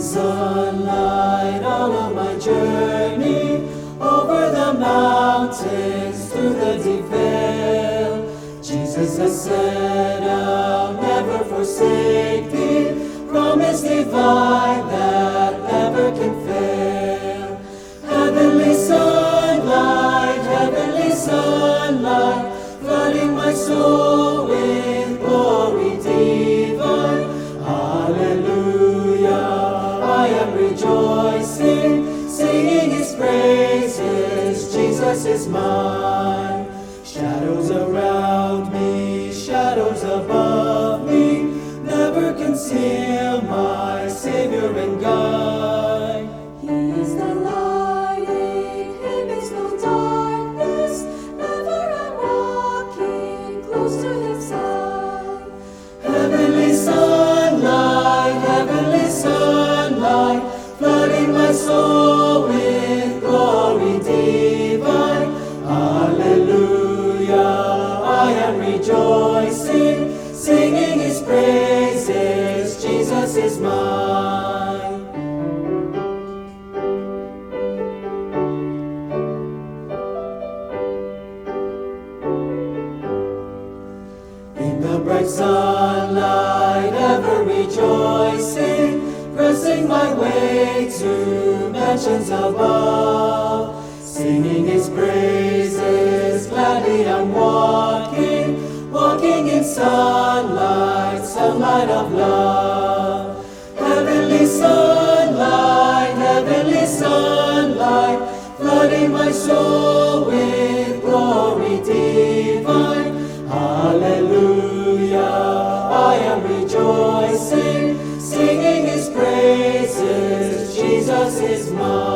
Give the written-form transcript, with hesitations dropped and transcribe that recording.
sunlight all of my journey, over the mountains, through the deep vale. Jesus has said, I'll never forsake thee, promise divine that never can fail. Heavenly sunlight, flooding my soul with glory divine. Hallelujah, I am rejoicing, singing His praises. Jesus is mine. Shadows around me, shadows above me, never conceal my Savior and guide. He is the light, in Him is no darkness, ever I'm walking close to His side. Heavenly sunlight, flooding my soul with glory divine. Hallelujah, I am rejoicing, singing His praises. Jesus is mine. In the bright sunlight, ever rejoicing, pressing my way to mansions above, singing His praises, gladly I'm walking in sunlight of love. Heavenly sunlight, flooding my soul with glory divine. Hallelujah, I am rejoicing, singing His praises. Jesus is mine.